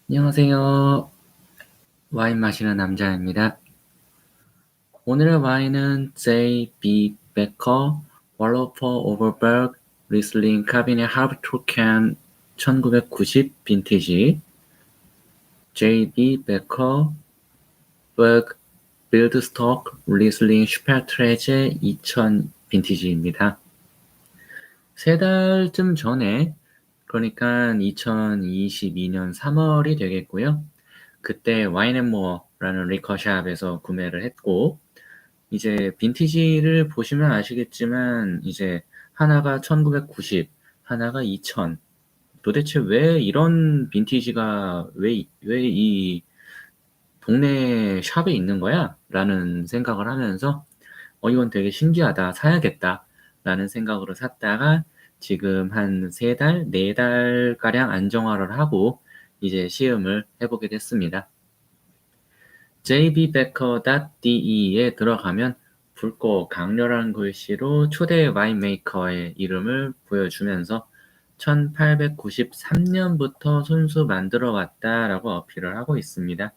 안녕하세요. 와인 마시는 남자입니다. 오늘의 와인은 J.B. 베커 월로퍼 오버berg 리슬링 카비넷 하프트로켄 1990 빈티지 J.B. 베커 berg 빌드스톡 리슬링 슈페트레제 2000 빈티지입니다. 3달쯤 전에, 그러니까 2022년 3월이 되겠고요. 그때 와인앤모어라는 리커샵에서 구매를 했고, 이제 빈티지를 보시면 아시겠지만 이제 하나가 1990, 하나가 2000. 도대체 왜 이런 빈티지가 왜 이 동네 샵에 있는 거야? 라는 생각을 하면서 이건 되게 신기하다. 사야겠다. 라는 생각으로 샀다가 지금 한 3달, 4달가량 안정화를 하고 이제 시음을 해보게 됐습니다. jbbecker.de에 들어가면 붉고 강렬한 글씨로 초대 와인메이커의 이름을 보여주면서 1893년부터 손수 만들어 왔다라고 어필을 하고 있습니다.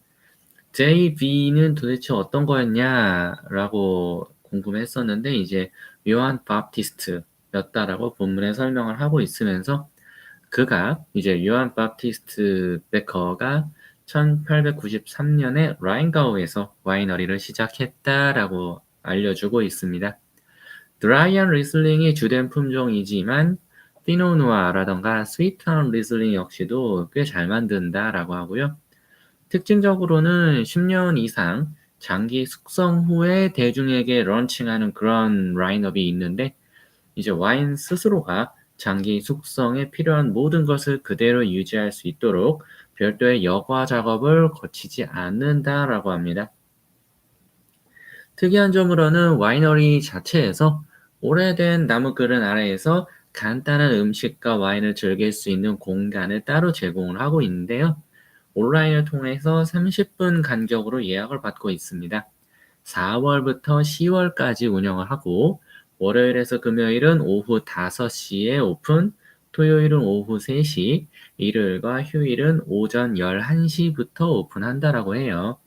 JB는 도대체 어떤 거였냐라고 궁금했었는데 이제 요한 바프티스트였다라고 본문에 설명을 하고 있으면서 그가 이제 요한 바프티스트 베커가 1893년에 라인가우에서 와이너리를 시작했다라고 알려주고 있습니다. 드라이한 리슬링이 주된 품종이지만 피노누아라던가 스위트한 리슬링 역시도 꽤 잘 만든다라고 하고요. 특징적으로는 10년 이상 장기 숙성 후에 대중에게 런칭하는 그런 라인업이 있는데 이제 와인 스스로가 장기 숙성에 필요한 모든 것을 그대로 유지할 수 있도록 별도의 여과 작업을 거치지 않는다라고 합니다. 특이한 점으로는 와이너리 자체에서 오래된 나무 그릇 아래에서 간단한 음식과 와인을 즐길 수 있는 공간을 따로 제공을 하고 있는데요. 온라인을 통해서 30분 간격으로 예약을 받고 있습니다. 4월부터 10월까지 운영을 하고 월요일에서 금요일은 오후 5시에 오픈, 토요일은 오후 3시, 일요일과 휴일은 오전 11시부터 오픈한다라고 해요.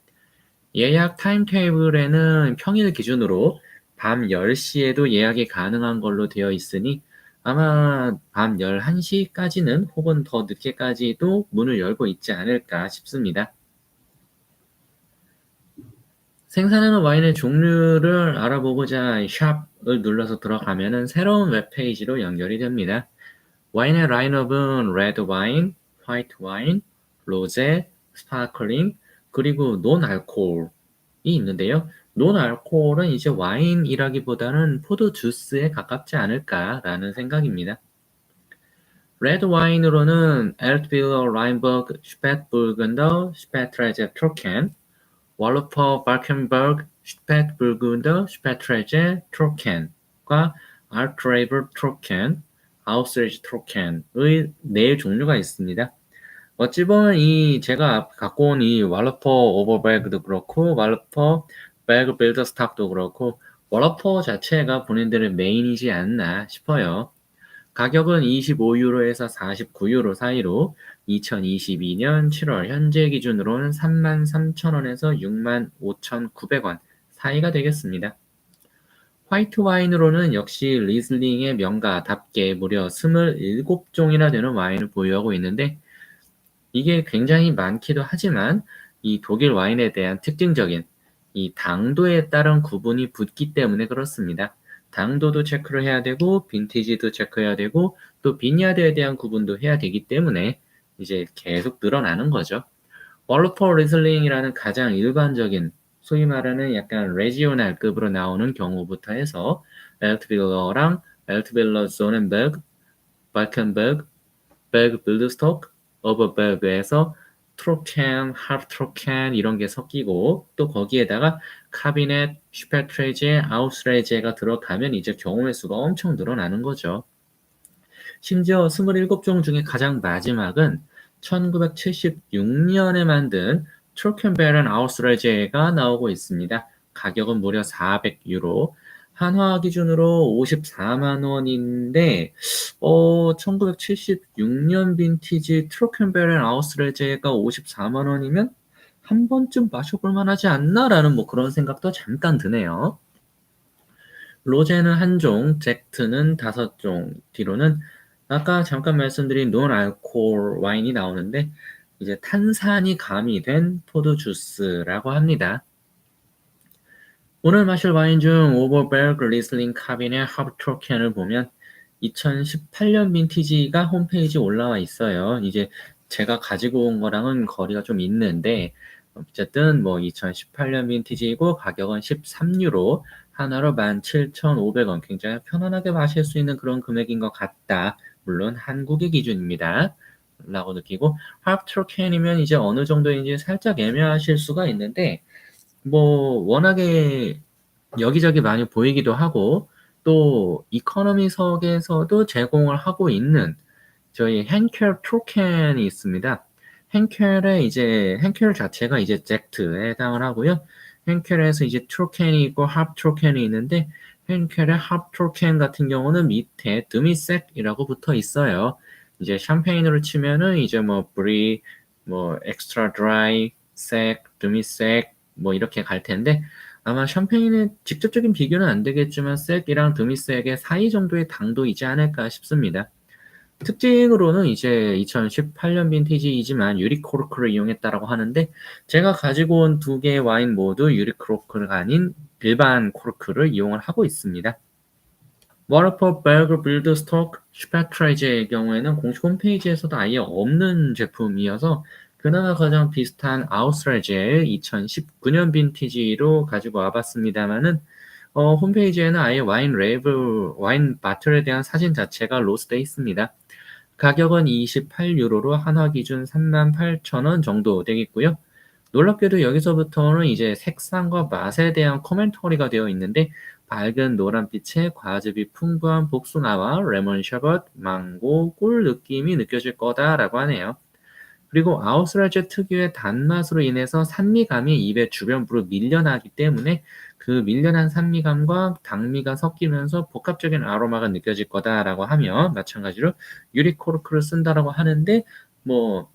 예약 타임테이블에는 평일 기준으로 밤 10시에도 예약이 가능한 걸로 되어 있으니 아마 밤 11시까지는 혹은 더 늦게까지도 문을 열고 있지 않을까 싶습니다. 생산하는 와인의 종류를 알아보고자 샵을 눌러서 들어가면은 새로운 웹페이지로 연결이 됩니다. 와인의 라인업은 레드 와인, 화이트 와인, 로제, 스파클링, 그리고 논 알코올이 있는데요. 논 알코올은 이제 와인이라기보다는 포도 주스에 가깝지 않을까라는 생각입니다. 레드 와인으로는 엘트빌러 라인버그 슈팻부르근더 슈페트레제 트로켄, 월로퍼 발켄버그 슈팻부르근더 슈페트레제 트로켄과 알트레이버 트로켄, 아우스레지 트로켄의 4종류가 있습니다. 어찌 보면 제가 갖고 온 이 왈러퍼 오버베그도 그렇고 왈러퍼 베그 빌더 스탁도 그렇고 왈러퍼 자체가 본인들의 메인이지 않나 싶어요. 가격은 25유로에서 49유로 사이로 2022년 7월 현재 기준으로는 33,000원에서 65,900원 사이가 되겠습니다. 화이트 와인으로는 역시 리슬링의 명가답게 무려 27종이나 되는 와인을 보유하고 있는데 이게 굉장히 많기도 하지만 이 독일 와인에 대한 특징적인 이 당도에 따른 구분이 붙기 때문에 그렇습니다. 당도도 체크를 해야 되고 빈티지도 체크해야 되고 또 비니아드에 대한 구분도 해야 되기 때문에 이제 계속 늘어나는 거죠. 월로퍼 리슬링이라는 가장 일반적인 소위 말하는 약간 레지오날급으로 나오는 경우부터 해서 엘트빌러랑 엘트빌러 조넨베그, 발켄베그, 베그 빌드스톡, 오버베그에서 트로켄, 하프트로켄 이런 게 섞이고 또 거기에다가 카비넷, 슈페트레제, 아우스레제가 들어가면 이제 경우의 수가 엄청 늘어나는 거죠. 심지어 27종 중에 가장 마지막은 1976년에 만든 트로켄베른 아우스레제가 나오고 있습니다. 가격은 무려 400유로. 한화 기준으로 54만 원인데 1976년 빈티지 트로켄베렌 아우스레제가 54만 원이면 한 번쯤 마셔볼 만하지 않나라는 뭐 그런 생각도 잠깐 드네요. 로제는 한 종, 잭트는 5종, 뒤로는 아까 잠깐 말씀드린 논 알코올 와인이 나오는데 이제 탄산이 가미된 포도 주스라고 합니다. 오늘 마실 와인 중 오버베르그 리슬링 카비넷 하브트로켄을 보면 2018년 빈티지가 홈페이지에 올라와 있어요. 이제 제가 가지고 온 거랑은 거리가 좀 있는데 어쨌든 뭐 2018년 빈티지이고 가격은 13유로, 하나로 17,500원. 굉장히 편안하게 마실 수 있는 그런 금액인 것 같다. 물론 한국의 기준입니다. 라고 느끼고 하브트로켄이면 이제 어느 정도인지 살짝 애매하실 수가 있는데 뭐 워낙에 여기저기 많이 보이기도 하고 또 이코노미석에서도 제공을 하고 있는 저희 henkel 트로켄이 있습니다. henkel 자체가 이제 젝트에 해당을 하고요. henkel에서 이제 트로켄이 있고 합 트로켄이 있는데 henkel의 합 트로켄 같은 경우는 밑에 드미색이라고 붙어 있어요. 이제 샴페인으로 치면은 이제 뭐 브리, 뭐 엑스트라 드라이, 색, 드미색 뭐 이렇게 갈 텐데 아마 샴페인의 직접적인 비교는 안 되겠지만 색이랑 드미색의 사이 정도의 당도이지 않을까 싶습니다. 특징으로는 이제 2018년 빈티지이지만 유리 코르크를 이용했다라고 하는데 제가 가지고 온 두 개의 와인 모두 유리 코르크가 아닌 일반 코르크를 이용을 하고 있습니다. 워터폴 벨그 빌드스톡 슈페트라이즈의 경우에는 공식 홈페이지에서도 아예 없는 제품이어서 그나마 가장 비슷한 아우스트라제의 2019년 빈티지로 가지고 와봤습니다만은 홈페이지에는 아예 와인 레이블, 와인 바틀에 대한 사진 자체가 로스되어 있습니다. 가격은 28유로로 한화 기준 38,000원 정도 되겠고요. 놀랍게도 여기서부터는 이제 색상과 맛에 대한 코멘터리가 되어 있는데 밝은 노란빛의 과즙이 풍부한 복숭아와 레몬 셔벗, 망고, 꿀 느낌이 느껴질 거다라고 하네요. 그리고 아우스라제 특유의 단맛으로 인해서 산미감이 입의 주변부로 밀려나기 때문에 그 밀려난 산미감과 당미가 섞이면서 복합적인 아로마가 느껴질 거다라고 하며 마찬가지로 유리 코르크를 쓴다라고 하는데 뭐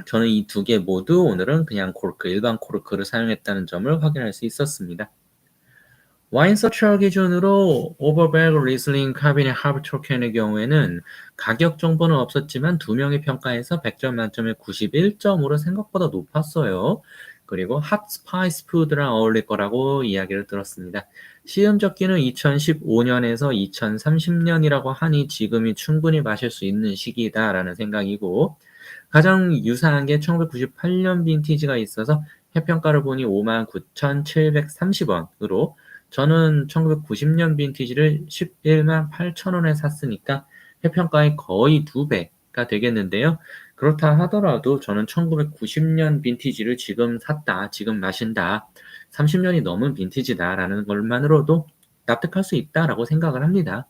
저는 이 두 개 모두 오늘은 그냥 코르크, 일반 코르크를 사용했다는 점을 확인할 수 있었습니다. 와인 서치어 기준으로 오버베그 리슬링 카비넷 하브트로켄의 경우에는 가격 정보는 없었지만 두 명의 평가에서 100점 만점에 91점으로 생각보다 높았어요. 그리고 핫 스파이스 푸드랑 어울릴 거라고 이야기를 들었습니다. 시음 적기는 2015년에서 2030년이라고 하니 지금이 충분히 마실 수 있는 시기다라는 생각이고 가장 유사한 게 1998년 빈티지가 있어서 해평가를 보니 59,730원으로 저는 1990년 빈티지를 11만 8천원에 샀으니까 해평가의 거의 2배가 되겠는데요. 그렇다 하더라도 저는 1990년 빈티지를 지금 샀다, 지금 마신다, 30년이 넘은 빈티지다라는 것만으로도 납득할 수 있다라고 생각을 합니다.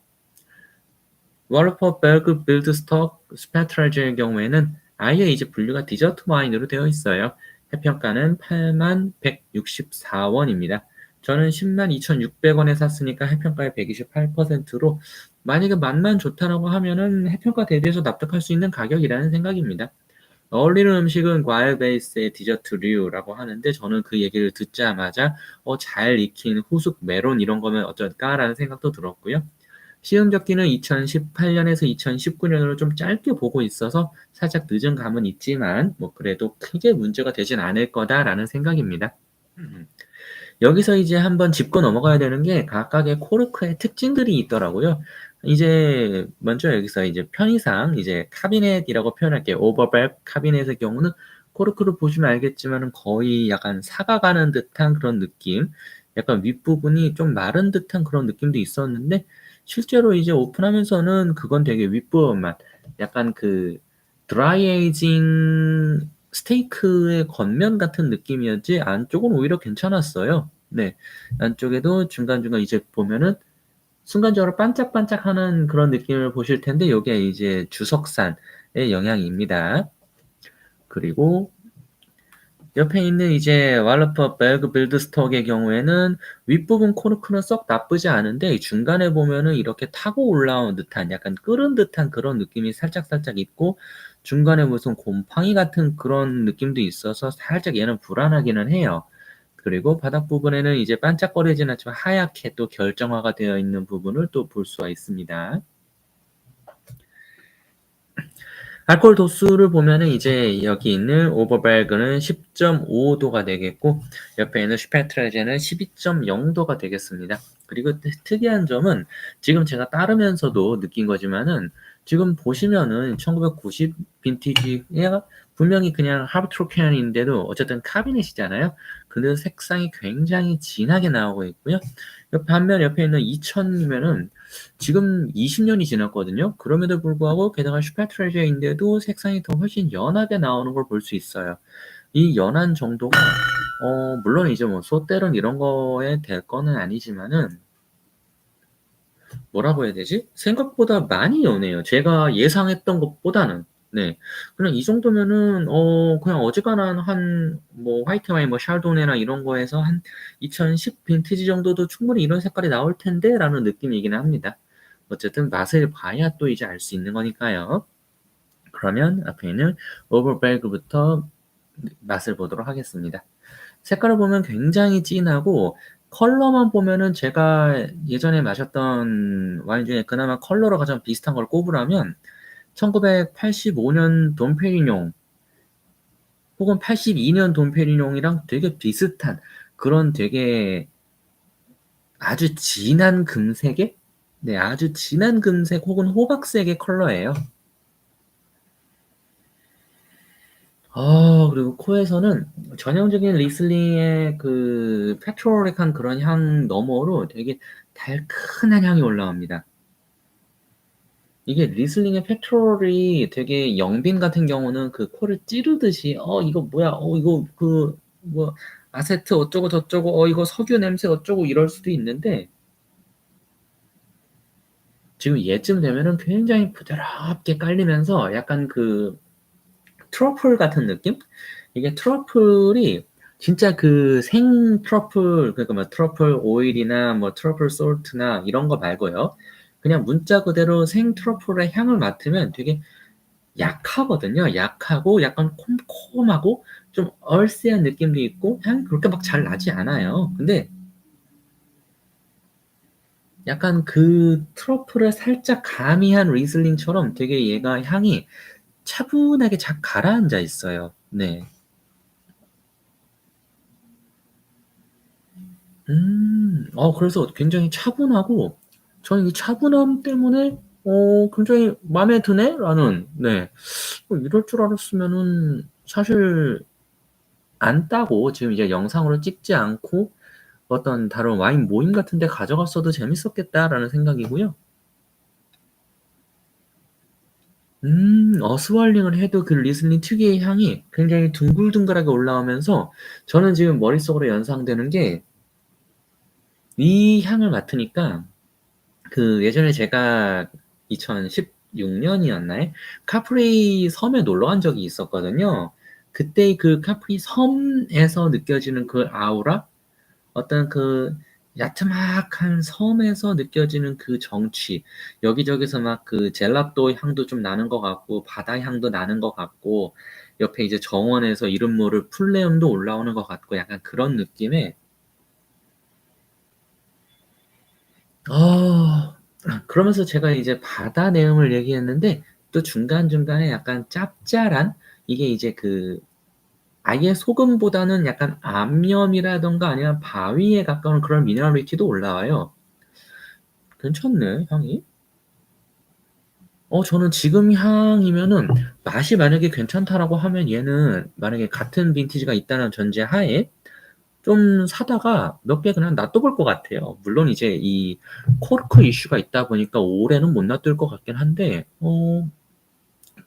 워터폴 벨그 빌드스톡 스페트라즈의 경우에는 아예 이제 분류가 디저트 와인으로 되어 있어요. 해평가는 8만 164원입니다. 저는 10만 2,600원에 샀으니까 해평가의 128%로 만약에 맛만 좋다라고 하면은 해평가 대비해서 납득할 수 있는 가격이라는 생각입니다. 어울리는 음식은 과일 베이스의 디저트류라고 하는데 저는 그 얘기를 듣자마자 잘 익힌 후숙 메론 이런 거면 어쩔까라는 생각도 들었고요. 시음 적기는 2018년에서 2019년으로 좀 짧게 보고 있어서 살짝 늦은 감은 있지만 뭐 그래도 크게 문제가 되진 않을 거다라는 생각입니다. 여기서 이제 한번 짚고 넘어가야 되는 게 각각의 코르크의 특징들이 있더라고요. 이제 먼저 여기서 이제 편의상 이제 카비넷이라고 표현할게요. 오버백 카비넷의 경우는 코르크를 보시면 알겠지만은 거의 약간 사가가는 듯한 그런 느낌, 약간 윗부분이 좀 마른 듯한 그런 느낌도 있었는데 실제로 이제 오픈하면서는 그건 되게 윗부분만 약간 그 드라이 에이징 스테이크의 겉면 같은 느낌이었지 안쪽은 오히려 괜찮았어요. 네. 안쪽에도 중간중간 이제 보면은 순간적으로 반짝반짝하는 그런 느낌을 보실 텐데 요게 이제 주석산의 영향입니다. 그리고 옆에 있는 이제 왈러퍼 벨그 빌드스톡의 경우에는 윗부분 코르크는 썩 나쁘지 않은데 중간에 보면은 이렇게 타고 올라온 듯한 약간 끓은 듯한 그런 느낌이 살짝살짝 있고 중간에 무슨 곰팡이 같은 그런 느낌도 있어서 살짝 얘는 불안하기는 해요. 그리고 바닥 부분에는 이제 반짝거리진 않지만 하얗게 또 결정화가 되어 있는 부분을 또 볼 수가 있습니다. 알코올 도수를 보면은 이제 여기 있는 오버벨그는 10.5도가 되겠고 옆에 있는 슈페트레제는 12.0도가 되겠습니다. 그리고 특이한 점은 지금 제가 따르면서도 느낀 거지만은 지금 보시면은 1990 빈티지가 분명히 그냥 하브트로켄인데도 어쨌든 카비넷이잖아요. 근데 색상이 굉장히 진하게 나오고 있고요. 반면 옆에 있는 2000이면은 지금 20년이 지났거든요. 그럼에도 불구하고 게다가 슈퍼트레저인데도 색상이 더 훨씬 연하게 나오는 걸 볼 수 있어요. 이 연한 정도가 물론 이제 뭐 소떼런 이런 거에 될 거는 아니지만은 뭐라고 해야 되지? 생각보다 많이 연해요. 제가 예상했던 것보다는. 네. 그냥 이 정도면은 그냥 어지간한 한 뭐 화이트 와인 뭐 샤르도네나 이런 거에서 한 2010 빈티지 정도도 충분히 이런 색깔이 나올 텐데라는 느낌이긴 합니다. 어쨌든 맛을 봐야 또 이제 알 수 있는 거니까요. 그러면 앞에 있는 오버벨그부터 맛을 보도록 하겠습니다. 색깔을 보면 굉장히 진하고 컬러만 보면은 제가 예전에 마셨던 와인 중에 그나마 컬러로 가장 비슷한 걸 꼽으라면 1985년 돈페리뇽 혹은 82년 돈페리뇽이랑 되게 비슷한 그런 되게 아주 진한 금색의 네, 아주 진한 금색 혹은 호박색의 컬러예요. 그리고 코에서는 전형적인 리슬링의 그 페트롤릭한 그런 향 너머로 되게 달큰한 향이 올라옵니다. 이게 리슬링의 페트롤이 되게 영빈 같은 경우는 그 코를 찌르듯이 이거 뭐야? 이거 그 뭐 아세트 어쩌고 저쩌고 이거 석유 냄새 어쩌고 이럴 수도 있는데 지금 얘쯤 되면은 굉장히 부드럽게 깔리면서 약간 그 트러플 같은 느낌? 이게 트러플이 진짜 그 생 트러플 그러니까 뭐 트러플 오일이나 뭐 트러플 솔트나 이런 거 말고요. 그냥 문자 그대로 생 트러플의 향을 맡으면 되게 약하거든요. 약하고 약간 콤콤하고 좀 얼씨한 느낌도 있고 향이 그렇게 막 잘 나지 않아요. 근데 약간 그 트러플을 살짝 가미한 리슬링처럼 되게 얘가 향이 차분하게 잘 가라앉아 있어요. 네. 그래서 굉장히 차분하고 저는 이 차분함 때문에 굉장히 마음에 드네라는 네. 이럴 줄 알았으면은 사실 안 따고 지금 이제 영상으로 찍지 않고 어떤 다른 와인 모임 같은 데 가져갔어도 재밌었겠다라는 생각이고요. 스왈링을 해도 그 리슬링 특유의 향이 굉장히 둥글둥글하게 올라오면서 저는 지금 머릿속으로 연상되는 게 이 향을 맡으니까 그 예전에 제가 2016년이었나요? 카프리 섬에 놀러 간 적이 있었거든요. 그때 그 카프리 섬에서 느껴지는 그 아우라? 어떤 그 야트막한 섬에서 느껴지는 그 정취. 여기저기서 막 그 젤라또 향도 좀 나는 것 같고 바다 향도 나는 것 같고 옆에 이제 정원에서 이름 모를 풀네음도 올라오는 것 같고 약간 그런 느낌의 아 그러면서 제가 이제 바다 내음을 얘기했는데 또 중간중간에 약간 짭짤한 이게 이제 그 아예 소금보다는 약간 암염이라든가 아니면 바위에 가까운 그런 미네랄리티도 올라와요. 괜찮네, 향이. 저는 지금 향이면은 맛이 만약에 괜찮다라고 하면 얘는 만약에 같은 빈티지가 있다는 전제하에 좀 사다가 몇 개 그냥 놔둬볼 것 같아요. 물론 이제 이 코르크 이슈가 있다 보니까 올해는 못 놔둘 것 같긴 한데,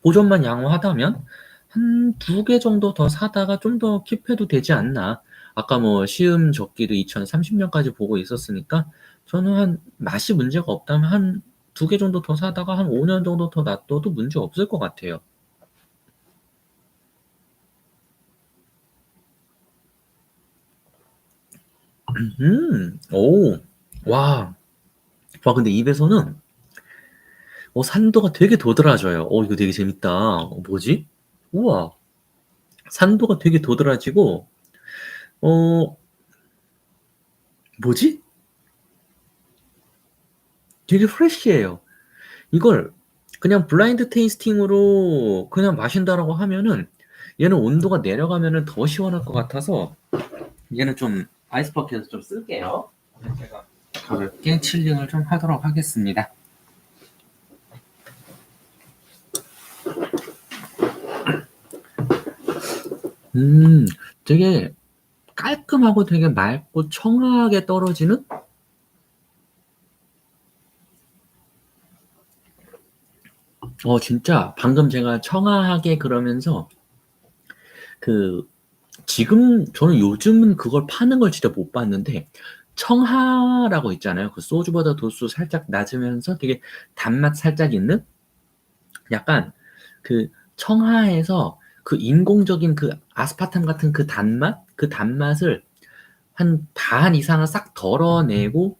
보존만 양호하다면 한 두 개 정도 더 사다가 좀 더 킵해도 되지 않나. 아까 뭐 시음 적기도 2030년까지 보고 있었으니까 저는 한 맛이 문제가 없다면 한 두 개 정도 더 사다가 한 5년 정도 더 놔둬도 문제 없을 것 같아요. 오, 와, 와, 근데 입에서는, 산도가 되게 도드라져요. 이거 되게 재밌다. 뭐지? 우와, 산도가 되게 도드라지고, 어, 뭐지? 되게 프레쉬해요. 이걸 그냥 블라인드 테이스팅으로 그냥 마신다라고 하면은, 얘는 온도가 내려가면은 더 시원할 것 같아서, 얘는 좀 아이스버킷에서 좀 쓸게요. 제가 가볍게 칠링을 좀 하도록 하겠습니다. 되게 깔끔하고 되게 맑고 청아하게 떨어지는? 진짜 방금 제가 청아하게 그러면서 그 지금 저는 요즘은 그걸 파는 걸 진짜 못 봤는데 청하라고 있잖아요. 그 소주보다 도수 살짝 낮으면서 되게 단맛 살짝 있는 약간 그 청하에서 그 인공적인 그 아스파탐 같은 그 단맛을 한 반 이상을 싹 덜어내고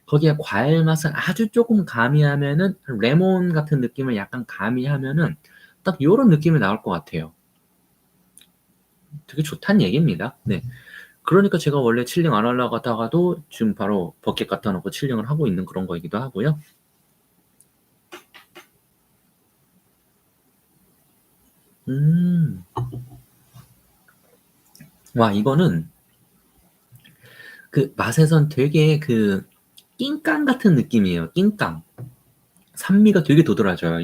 거기에 과일 맛을 아주 조금 가미하면은 레몬 같은 느낌을 약간 가미하면은 딱 요런 느낌이 나올 것 같아요. 되게 좋다는 얘기입니다. 네. 그러니까 제가 원래 칠링 안 하려고 하다가도 지금 바로 버킷 갖다 놓고 칠링을 하고 있는 그런 거이기도 하고요. 음. 와, 이거는 그 맛에선 되게 그 낑깡 같은 느낌이에요. 낑깡. 산미가 되게 도드라져요.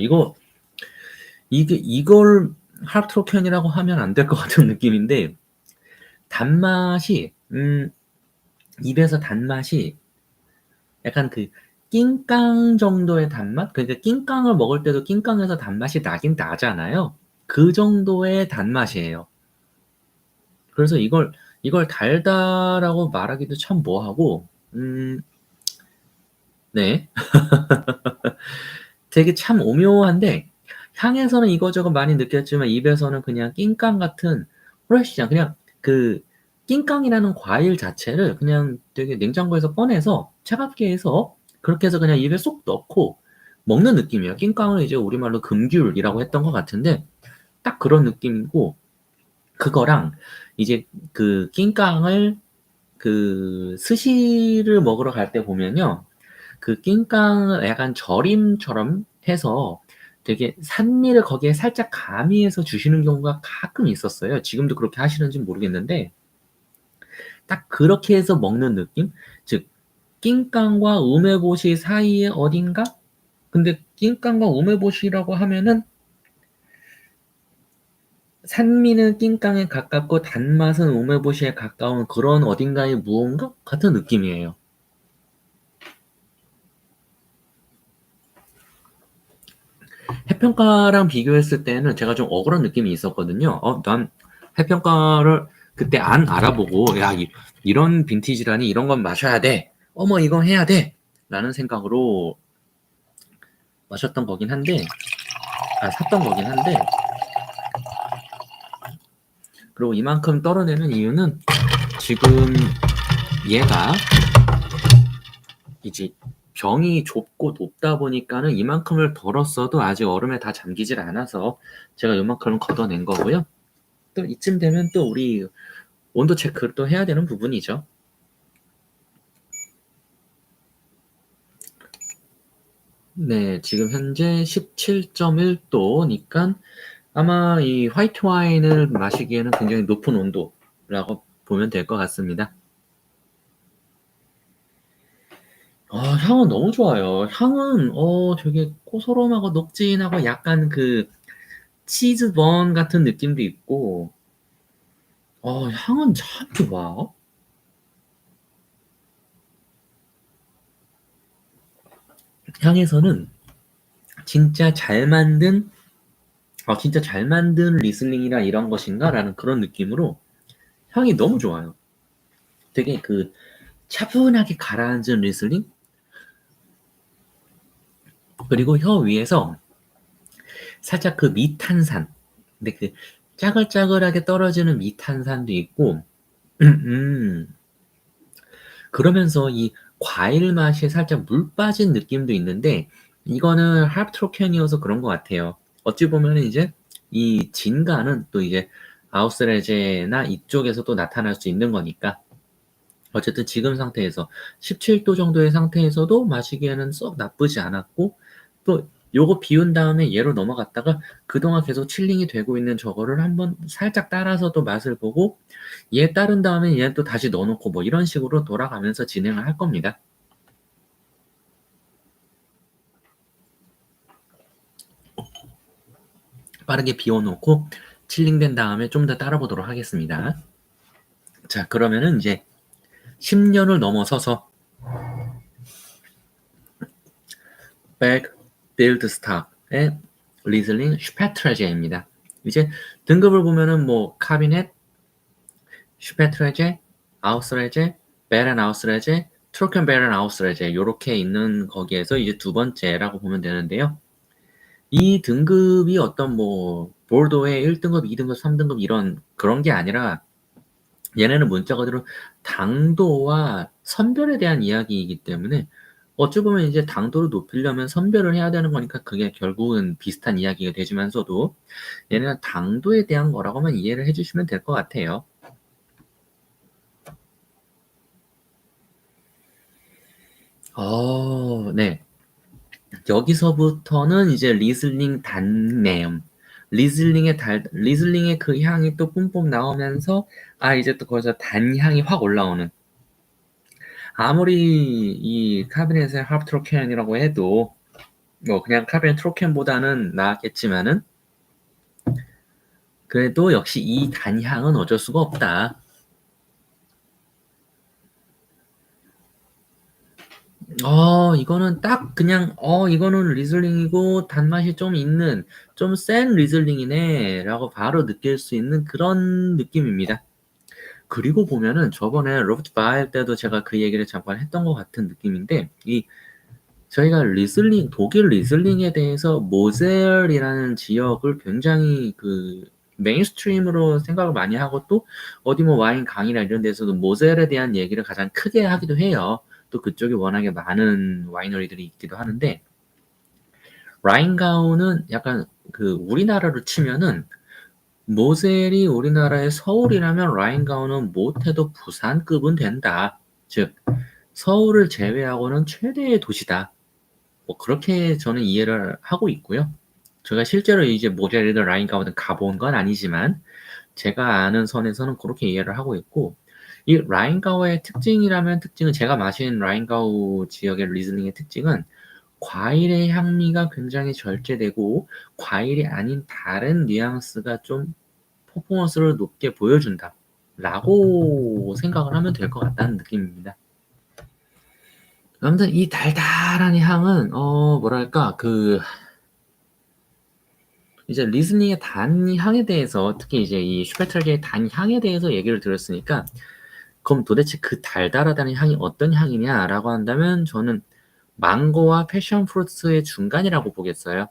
이걸 하트로켄이라고 하면 안 될 것 같은 느낌인데 단맛이 입에서 단맛이 약간 그 낑깡 정도의 단맛? 그러니까 낑깡을 먹을 때도 낑깡에서 단맛이 나긴 나잖아요. 그 정도의 단맛이에요. 그래서 이걸 달다라고 말하기도 참 뭐하고, 네. 되게 참 오묘한데, 향에서는 이거저거 많이 느꼈지만, 입에서는 그냥 낑깡 같은, 프레시한, 그냥 그, 낑깡이라는 과일 자체를 그냥 되게 냉장고에서 꺼내서 차갑게 해서, 그렇게 해서 그냥 입에 쏙 넣고 먹는 느낌이에요. 낑깡을 이제 우리말로 금귤이라고 했던 것 같은데, 딱 그런 느낌이고, 그거랑 이제 그 낑깡을 그 스시를 먹으러 갈 때 보면요. 그 낑깡을 약간 절임처럼 해서 되게 산미를 거기에 살짝 가미해서 주시는 경우가 가끔 있었어요. 지금도 그렇게 하시는지 모르겠는데 딱 그렇게 해서 먹는 느낌? 즉 낑깡과 우메보시 사이에 어딘가? 근데 낑깡과 우메보시라고 하면은 산미는 낑깡에 가깝고 단맛은 우메보시에 가까운 그런 어딘가의 무언가 같은 느낌이에요. 해평가랑 비교했을 때는 제가 좀 억울한 느낌이 있었거든요. 난 해평가를 그때 안 알아보고, 야, 이런 빈티지라니 이런 건 마셔야 돼. 어머, 이거 해야 돼. 라는 생각으로 마셨던 거긴 한데, 샀던 거긴 한데, 그리고 이만큼 떨어내는 이유는 지금 얘가 이제 병이 좁고 높다 보니까는 이만큼을 덜었어도 아직 얼음에 다 잠기질 않아서 제가 이만큼을 걷어낸 거고요. 또 이쯤 되면 또 우리 온도 체크를 또 해야 되는 부분이죠. 네, 지금 현재 17.1도니까 아마 이 화이트 와인을 마시기에는 굉장히 높은 온도라고 보면 될 것 같습니다. 향은 너무 좋아요. 향은 되게 고소름하고 녹진하고 약간 그 치즈 번 같은 느낌도 있고 향은 참 좋아. 향에서는 진짜 잘 만든 진짜 잘 만든 리슬링이라 이런 것인가? 라는 그런 느낌으로 향이 너무 좋아요. 되게 그 차분하게 가라앉은 리슬링? 그리고 혀 위에서 살짝 그 미탄산. 근데 그 짜글짜글하게 떨어지는 미탄산도 있고, 음, 그러면서 이 과일 맛이 살짝 물 빠진 느낌도 있는데 이거는 하프트로켄이어서 그런 것 같아요. 어찌 보면은 이제 이 진가는 또 이제 아우스레제나 이쪽에서도 나타날 수 있는 거니까 어쨌든 지금 상태에서 17도 정도의 상태에서도 마시기에는 썩 나쁘지 않았고 또 요거 비운 다음에 얘로 넘어갔다가 그동안 계속 칠링이 되고 있는 저거를 한번 살짝 따라서 또 맛을 보고 얘 따른 다음에 얘 또 다시 넣어 놓고 뭐 이런 식으로 돌아가면서 진행을 할 겁니다. 빠르게 비워 놓고 칠링된 다음에 좀 더 따라 보도록 하겠습니다. 자, 그러면은 이제 10년을 넘어서서 백 빌드 스탁의 리슬링 슈페트레제입니다. 이제 등급을 보면은 뭐 카비넷, 슈페트레제, 아우스레제, 베렌 아우스레제, 트로켄 베렌 아우스레제 요렇게 있는 거기에서 이제 두 번째라고 보면 되는데요. 이 등급이 어떤 뭐 보르도의 1등급, 2등급, 3등급 이런 그런 게 아니라 얘네는 문자 그대로 당도와 선별에 대한 이야기이기 때문에 어찌 보면 이제 당도를 높이려면 선별을 해야 되는 거니까 그게 결국은 비슷한 이야기가 되지만서도 얘네는 당도에 대한 거라고만 이해를 해주시면 될 것 같아요. 네. 여기서부터는 이제 리슬링 단내음, 리슬링의 그 향이 또 뿜뿜 나오면서 이제 또 거기서 단향이 확 올라오는. 아무리 이 카비넷의 하프트로켄이라고 해도 뭐 그냥 카비넷 트로켄보다는 나았겠지만은 그래도 역시 이 단향은 어쩔 수가 없다. 이거는 딱 그냥 이거는 리슬링이고 단맛이 좀 있는 좀 센 리슬링이네 라고 바로 느낄 수 있는 그런 느낌입니다. 그리고 보면은 저번에 로버트 바일 때도 제가 그 얘기를 잠깐 했던 것 같은 느낌인데 저희가 리슬링 독일 리슬링에 대해서 모셀이라는 지역을 굉장히 그 메인스트림으로 생각을 많이 하고 또 어디 뭐 와인 강의나 이런 데서도 모셀에 대한 얘기를 가장 크게 하기도 해요. 또 그쪽에 워낙에 많은 와이너리들이 있기도 하는데 라인가우는 약간 그 우리나라로 치면은 모셀이 우리나라의 서울이라면 라인가우는 못해도 부산급은 된다. 즉 서울을 제외하고는 최대의 도시다. 뭐 그렇게 저는 이해를 하고 있고요. 제가 실제로 이제 모델이든 라인가우든 가본 건 아니지만 제가 아는 선에서는 그렇게 이해를 하고 있고 이 라인가우의 특징이라면 특징은 제가 마신 라인가우 지역의 리슬링의 특징은 과일의 향미가 굉장히 절제되고 과일이 아닌 다른 뉘앙스가 좀 퍼포먼스를 높게 보여준다 라고 생각을 하면 될 것 같다는 느낌입니다. 아무튼 이 달달한 향은 뭐랄까 이제 리슬링의 단향에 대해서 특히 이제 이 슈페트르의 단향에 대해서 얘기를 들었으니까 그럼 도대체 그 달달하다는 향이 어떤 향이냐라고 한다면 저는 망고와 패션 프루트의 중간이라고 보겠어요.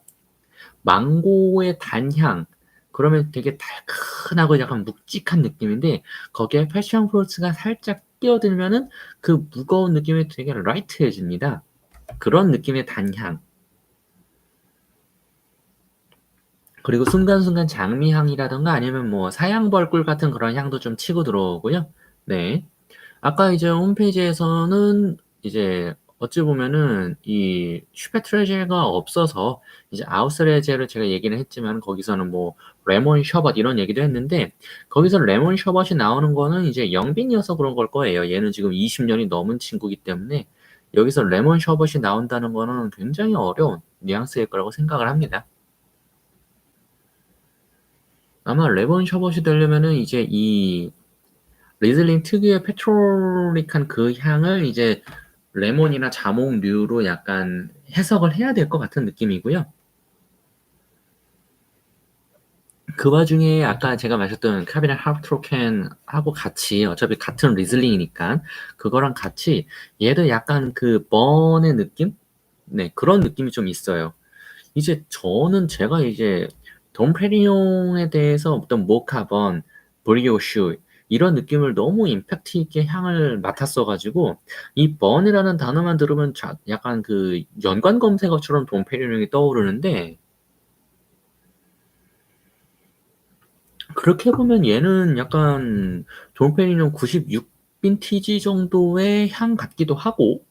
망고의 단향 그러면 되게 달큰하고 약간 묵직한 느낌인데 거기에 패션 프루트가 살짝 끼어들면은 그 무거운 느낌이 되게 라이트해집니다. 그런 느낌의 단향. 그리고 순간순간 장미향이라든가 아니면 뭐 사양벌꿀 같은 그런 향도 좀 치고 들어오고요. 네. 아까 이제 홈페이지에서는 이제 어찌 보면은 이 슈페트레제가 없어서 이제 아우스레제를 제가 얘기를 했지만 거기서는 뭐 레몬 셔벗 이런 얘기도 했는데 거기서 레몬 셔벗이 나오는 거는 이제 영빈이어서 그런 걸 거예요. 얘는 지금 20년이 넘은 친구이기 때문에 여기서 레몬 셔벗이 나온다는 거는 굉장히 어려운 뉘앙스일 거라고 생각을 합니다. 아마 레몬 셔벗이 되려면은 이제 이 리슬링 특유의 페트롤릭한 그 향을 이제 레몬이나 자몽류로 약간 해석을 해야 될 것 같은 느낌이고요. 그 와중에 아까 제가 마셨던 카비넷 하프트로켄하고 같이 어차피 같은 리슬링이니까 그거랑 같이 얘도 약간 그 번의 느낌? 네, 그런 느낌이 좀 있어요. 이제 저는 제가 이제 돔페리뇽에 대해서 어떤 모카번, 브리오슈 이런 느낌을 너무 임팩트 있게 향을 맡았어 가지고 이 burn이라는 단어만 들으면 약간 그 연관 검색어처럼 돔페리뇽이 떠오르는데 그렇게 보면 얘는 약간 돔페리뇽 96 빈티지 정도의 향 같기도 하고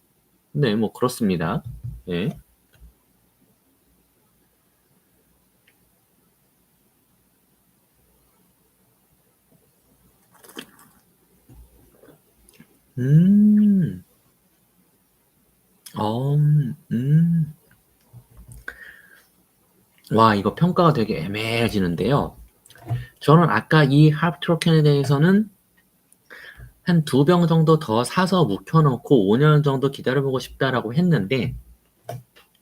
네, 뭐 그렇습니다. 네. 음. 음. 와, 이거 평가가 되게 애매해지는데요. 저는 아까 이 하프트로켄에 대해서는 한 2병 정도 더 사서 묵혀놓고 5년 정도 기다려보고 싶다라고 했는데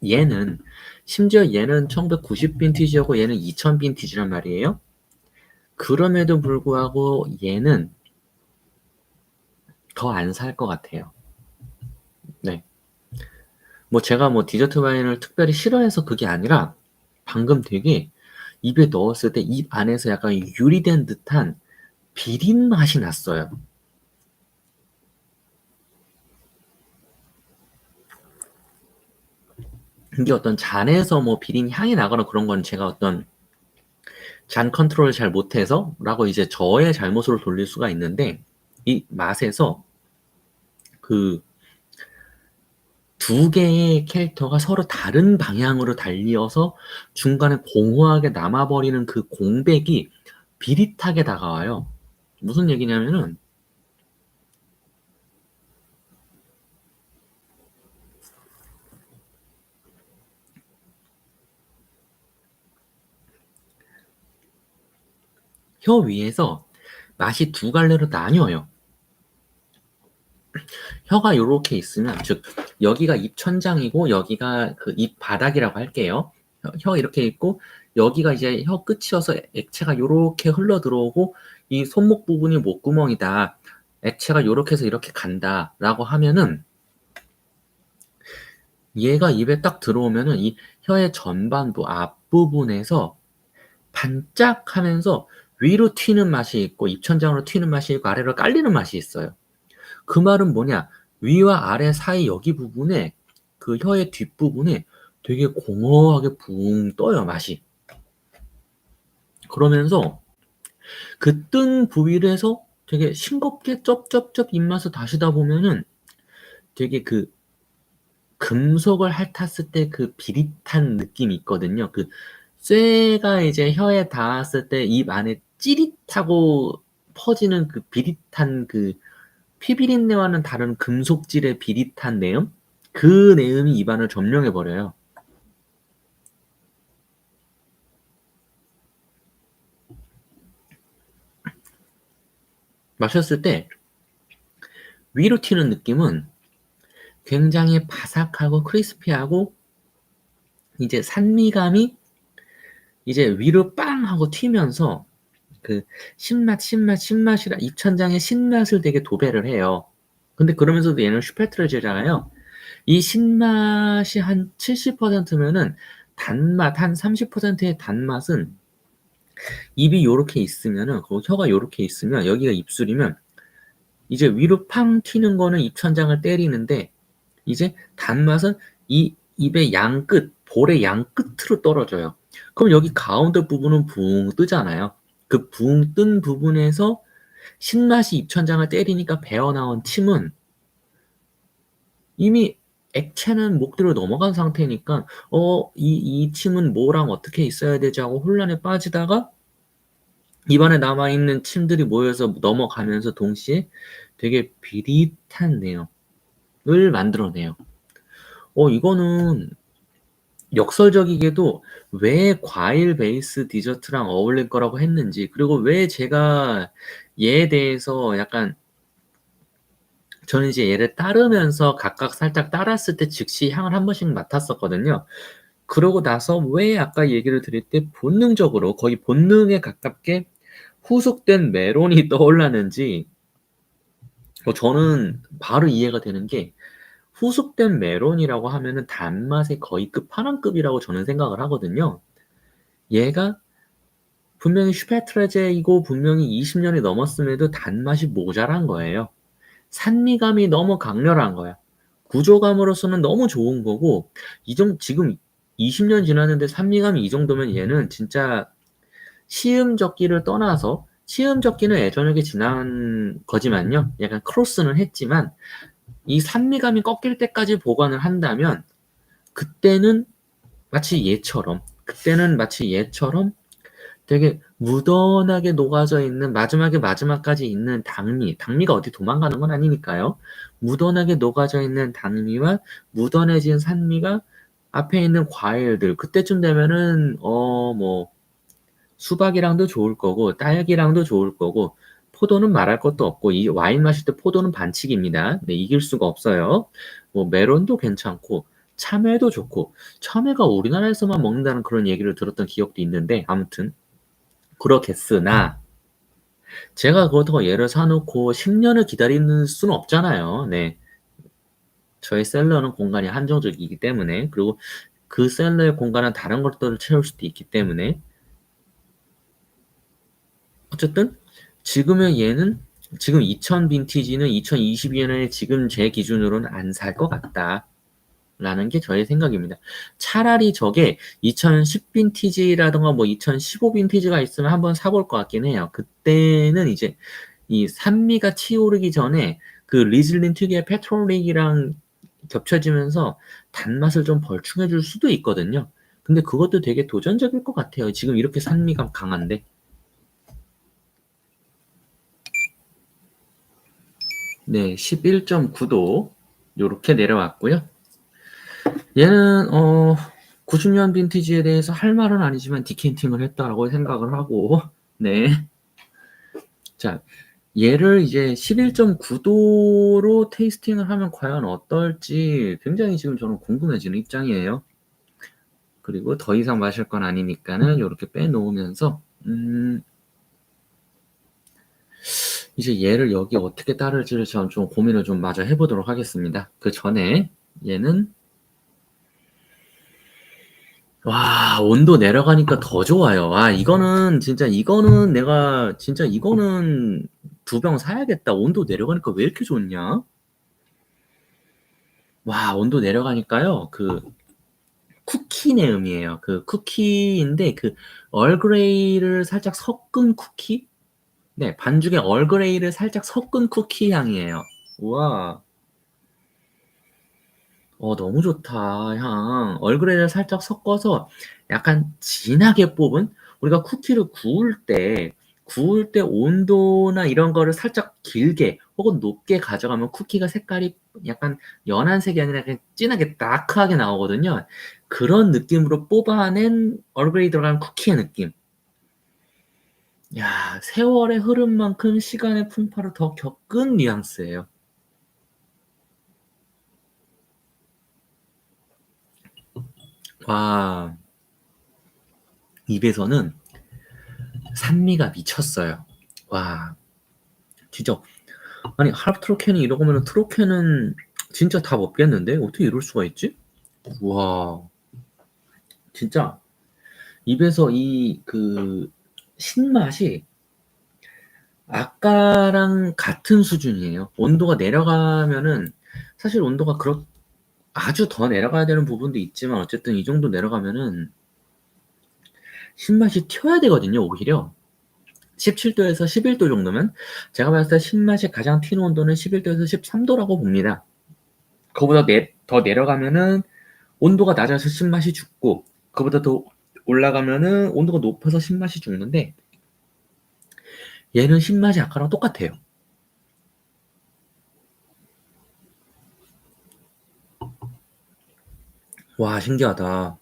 얘는 심지어 얘는 1990 빈티지였고 얘는 2000 빈티지란 말이에요. 그럼에도 불구하고 얘는 더 안 살 것 같아요. 네. 뭐 제가 뭐 디저트 와인을 특별히 싫어해서 그게 아니라 방금 되게 입에 넣었을 때 입 안에서 약간 유리된 듯한 비린 맛이 났어요. 이게 어떤 잔에서 뭐 비린 향이 나거나 그런 건 제가 어떤 잔 컨트롤을 잘 못해서라고 이제 저의 잘못으로 돌릴 수가 있는데 이 맛에서 그 두 개의 캐릭터가 서로 다른 방향으로 달리어서 중간에 공허하게 남아버리는 그 공백이 비릿하게 다가와요. 무슨 얘기냐면은 혀 위에서 맛이 두 갈래로 나뉘어요. 혀가 요렇게 있으면 즉 여기가 입천장이고 여기가 그 입 바닥이라고 할게요. 혀 이렇게 있고 여기가 이제 혀 끝이어서 액체가 요렇게 흘러 들어오고 이 손목 부분이 목구멍이다. 액체가 요렇게 해서 이렇게 간다라고 하면은 얘가 입에 딱 들어오면은 이 혀의 전반부 앞부분에서 반짝하면서 위로 튀는 맛이 있고 입천장으로 튀는 맛이 있고 아래로 깔리는 맛이 있어요. 그 말은 뭐냐? 위와 아래 사이 여기 부분에 그 혀의 뒷부분에 되게 공허하게 붕 떠요, 맛이. 그러면서 그 뜬 부위에서 되게 싱겁게 쩝쩝쩝 입맛을 다시다 보면은 되게 그 금속을 핥았을 때 그 비릿한 느낌이 있거든요. 그 쇠가 이제 혀에 닿았을 때 입 안에 찌릿하고 퍼지는 그 비릿한 그 피비린내와는 다른 금속질의 비릿한 내음? 그 내음이 입안을 점령해 버려요. 마셨을 때 위로 튀는 느낌은 굉장히 바삭하고 크리스피하고 이제 산미감이 이제 위로 빵 하고 튀면서 그 신맛이라 입천장의 신맛을 되게 도배를 해요. 근데 그러면서도 얘는 슈페트르제잖아요. 이 신맛이 한 70%면은 단맛 한 30%의 단맛은 입이 요렇게 있으면은 그 혀가 요렇게 있으면 여기가 입술이면 이제 위로 팡 튀는 거는 입천장을 때리는데 이제 단맛은 이 입의 양끝, 볼의 양끝으로 떨어져요. 그럼 여기 가운데 부분은 붕 뜨잖아요. 그 붕 뜬 부분에서 신맛이 입천장을 때리니까 배어나온 침은 이미 액체는 목뒤로 넘어간 상태니까 이 침은 뭐랑 어떻게 있어야 되지 하고 혼란에 빠지다가 입안에 남아있는 침들이 모여서 넘어가면서 동시에 되게 비릿한 내용을 만들어내요. 이거는 역설적이게도 왜 과일 베이스 디저트랑 어울릴 거라고 했는지, 그리고 왜 제가 얘에 대해서 약간 저는 이제 얘를 따르면서 각각 살짝 따랐을 때 즉시 향을 한 번씩 맡았었거든요. 그러고 나서 왜 아까 얘기를 드릴 때 본능적으로 거의 본능에 가깝게 후숙된 메론이 떠올랐는지 저는 바로 이해가 되는 게 후숙된 메론이라고 하면은 단맛의 거의 끝판왕급이라고 저는 생각을 하거든요. 얘가 분명히 슈페트레제이고 분명히 20년이 넘었음에도 단맛이 모자란 거예요. 산미감이 너무 강렬한 거야. 구조감으로서는 너무 좋은 거고 지금 20년 지났는데 산미감이 이 정도면 얘는 진짜 시음젓기를 떠나서 시음젓기는 예전에 지난 거지만요. 약간 크로스는 했지만 이 산미감이 꺾일 때까지 보관을 한다면 그때는 마치 얘처럼 되게 무던하게 녹아져 있는 마지막까지 있는 당미가 어디 도망가는 건 아니니까요. 무던하게 녹아져 있는 당미와 무던해진 산미가 앞에 있는 과일들 그때쯤 되면은 뭐 수박이랑도 좋을 거고 딸기랑도 좋을 거고 포도는 말할 것도 없고 이 와인 마실 때 포도는 반칙입니다. 네, 이길 수가 없어요. 뭐 메론도 괜찮고 참외도 좋고 참외가 우리나라에서만 먹는다는 그런 얘기를 들었던 기억도 있는데 아무튼 그렇겠으나 제가 그렇다고 얘를 사놓고 10년을 기다리는 수는 없잖아요. 네. 저의 셀러는 공간이 한정적이기 때문에 그리고 그 셀러의 공간은 다른 것들을 채울 수도 있기 때문에 어쨌든 지금의 얘는 지금 2000 빈티지는 2022년에 지금 제 기준으로는 안 살 것 같다. 라는 게 저의 생각입니다. 차라리 저게 2010 빈티지라든가 뭐 2015 빈티지가 있으면 한번 사볼 것 같긴 해요. 그때는 이제 이 산미가 치오르기 전에 그 리즐링 특유의 페트롤릭이랑 겹쳐지면서 단맛을 좀 벌충해 줄 수도 있거든요. 근데 그것도 되게 도전적일 것 같아요. 지금 이렇게 산미가 강한데. 네, 11.9도 요렇게 내려왔고요. 얘는 90년 빈티지에 대해서 할 말은 아니지만 디켄팅을 했다라고 생각을 하고 네. 자, 얘를 이제 11.9도로 테이스팅을 하면 과연 어떨지 굉장히 지금 저는 궁금해지는 입장이에요. 그리고 더 이상 마실 건 아니니까는 요렇게 빼놓으면서 이제 얘를 여기 어떻게 따를지를 전 좀 고민을 좀 마저 해보도록 하겠습니다. 그 전에 얘는 와, 온도 내려가니까 더 좋아요. 아, 이거는 두 병 사야겠다. 온도 내려가니까 왜 이렇게 좋냐? 와, 온도 내려가니까요. 그 쿠키 내음이에요. 그 쿠키인데 그 얼그레이를 살짝 섞은 쿠키? 네, 반죽에 얼그레이를 살짝 섞은 쿠키 향이에요. 우와. 너무 좋다, 향. 얼그레이를 살짝 섞어서 약간 진하게 뽑은 우리가 쿠키를 구울 때 온도나 이런 거를 살짝 길게 혹은 높게 가져가면 쿠키가 색깔이 약간 연한 색이 아니라 그냥 진하게 다크하게 나오거든요. 그런 느낌으로 뽑아낸 얼그레이 들어간 쿠키의 느낌. 야, 세월의 흐름만큼 시간의 풍파를 더 겪은 뉘앙스예요. 와, 입에서는 산미가 미쳤어요. 와, 진짜 아니 하프트로켄이 이러고면 트로켄은 진짜 답 없겠는데 어떻게 이럴 수가 있지? 와, 진짜 입에서 이 그 신맛이 아까랑 같은 수준이에요. 온도가 내려가면은 사실 온도가 아주 더 내려가야 되는 부분도 있지만 어쨌든 이 정도 내려가면은 신맛이 튀어야 되거든요, 오히려. 17도에서 11도 정도면 제가 봤을 때 신맛이 가장 튀는 온도는 11도에서 13도라고 봅니다. 그거보다 더 내려가면은 온도가 낮아서 신맛이 죽고 그보다 더 올라가면은 온도가 높아서 신맛이 죽는데 얘는 신맛이 아까랑 똑같아요. 와, 신기하다.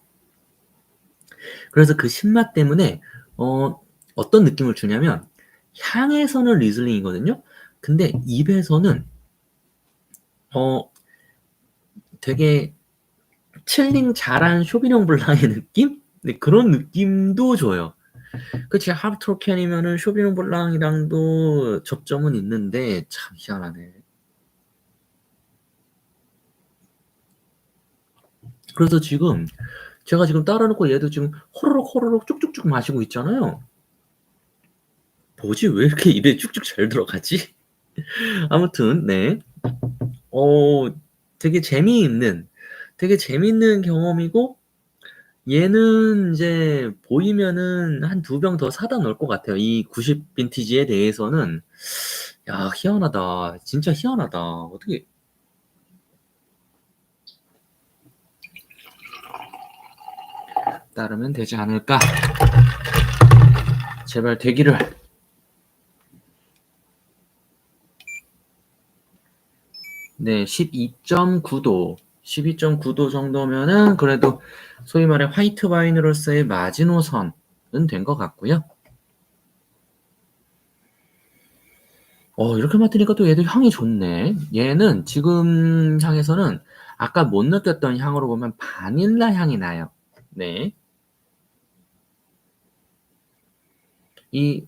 그래서 그 신맛 때문에 어떤 느낌을 주냐면 향에서는 리슬링이거든요. 근데 입에서는 어 되게 칠링 잘한 쇼비뇽 블랑의 느낌? 네, 그런 느낌도 줘요. 그치, 하브트로켄이면은 쇼비뇽 블랑이랑도 접점은 있는데 참 희한하네. 그래서 제가 지금 따라 놓고 얘도 지금 호로록 호로록 쭉쭉쭉 마시고 있잖아요. 뭐지? 왜 이렇게 입에 쭉쭉 잘 들어가지? 아무튼 네. 어 되게 재미있는 경험이고 얘는 인제 보이면은 한 2병 더 사다 놓을 것 같아요. 이 90 빈티지에 대해서는 야 희한하다. 진짜 희한하다. 어떻게 따르면 되지 않을까? 제발 되기를. 네 12.9도. 12.9도 정도면은 그래도 소위 말해 화이트 와인으로서의 마지노선은 된 것 같고요. 이렇게 맡으니까 또 얘도 향이 좋네. 얘는 지금 향에서는 아까 못 느꼈던 향으로 보면 바닐라 향이 나요. 네. 이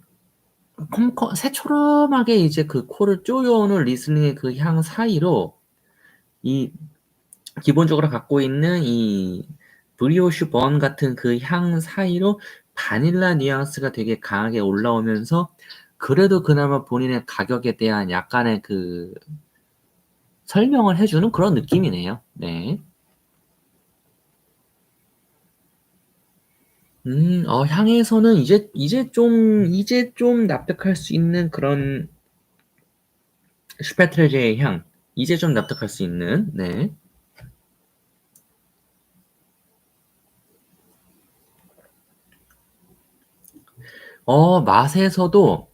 새초롬하게 이제 그 코를 쪼여오는 리슬링의 그 향 사이로 이 기본적으로 갖고 있는 이 브리오슈 번 같은 그 향 사이로 바닐라 뉘앙스가 되게 강하게 올라오면서 그래도 그나마 본인의 가격에 대한 약간의 그 설명을 해 주는 그런 느낌이네요. 네. 향에서는 이제 좀 납득할 수 있는 그런 슈페트레제의 향. 이제 좀 납득할 수 있는 네. 맛에서도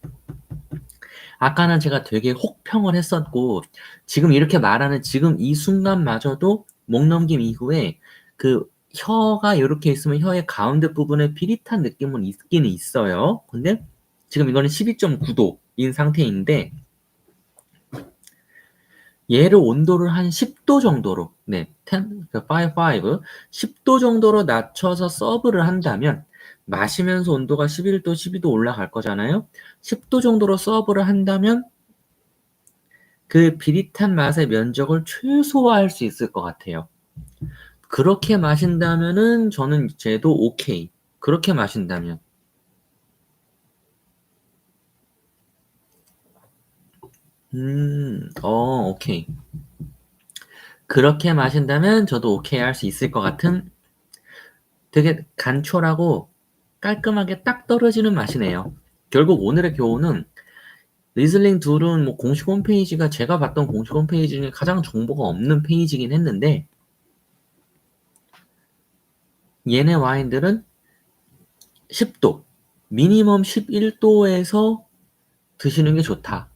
아까는 제가 되게 혹평을 했었고 지금 이렇게 말하는 지금 이 순간마저도 목 넘김 이후에 그 혀가 요렇게 있으면 혀의 가운데 부분에 비릿한 느낌은 있기는 있어요. 근데 지금 이거는 12.9 도인 상태인데 얘를 온도를 한 10도 정도로 10도 정도로 낮춰서 서브를 한다면 마시면서 온도가 11 도, 12도 올라갈 거잖아요. 10도 정도로 서브를 한다면 그 비릿한 맛의 면적을 최소화할 수 있을 것 같아요. 그렇게 마신다면은 저는 쟤도 오케이. 그렇게 마신다면. 오케이. 그렇게 마신다면 저도 오케이 할 수 있을 것 같은 되게 간촐하고 깔끔하게 딱 떨어지는 맛이네요. 결국 오늘의 교훈은 리슬링 둘은 뭐 공식 홈페이지가 제가 봤던 공식 홈페이지 중에 가장 정보가 없는 페이지긴 했는데 얘네 와인들은 10도, 미니멈 11도에서 드시는 게 좋다.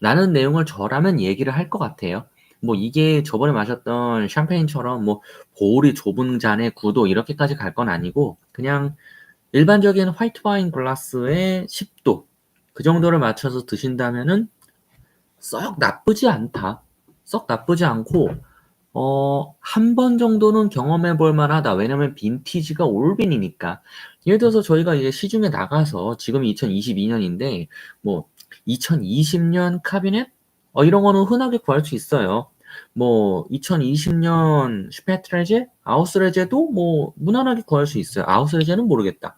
라는 내용을 저라면 얘기를 할 것 같아요. 뭐 이게 저번에 마셨던 샴페인처럼 뭐 보울이 좁은 잔에 9도 이렇게까지 갈 건 아니고 그냥 일반적인 화이트 와인 글라스에 10도 그 정도를 맞춰서 드신다면은 썩 나쁘지 않다. 썩 나쁘지 않고 한 번 정도는 경험해 볼 만하다. 왜냐면 빈티지가 올빈이니까. 예를 들어서 저희가 이제 시중에 나가서 지금이 2022년인데 뭐 2020년 카비넷 이런 거는 흔하게 구할 수 있어요. 뭐 2020년 슈페트레제, 아우스레제도 뭐 무난하게 구할 수 있어요. 아우스레제는 모르겠다.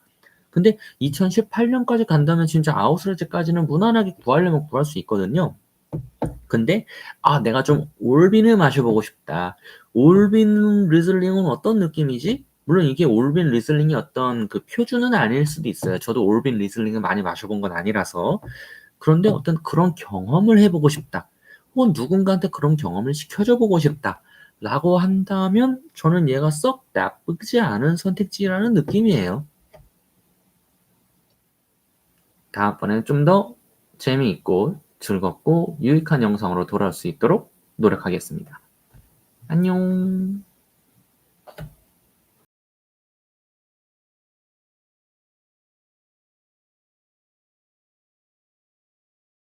근데 2018년까지 간다면 진짜 아우스레제까지는 무난하게 구하려면 구할 수 있거든요. 근데 내가 좀 올빈을 마셔보고 싶다. 올빈 리슬링은 어떤 느낌이지? 물론 이게 올빈 리슬링이 어떤 그 표준은 아닐 수도 있어요. 저도 올빈 리슬링을 많이 마셔본 건 아니라서. 그런데 어떤 그런 경험을 해보고 싶다. 혹은 누군가한테 그런 경험을 시켜줘 보고 싶다. 라고 한다면 저는 얘가 썩 나쁘지 않은 선택지라는 느낌이에요. 다음번에는 좀 더 재미있고 즐겁고 유익한 영상으로 돌아올 수 있도록 노력하겠습니다. 안녕.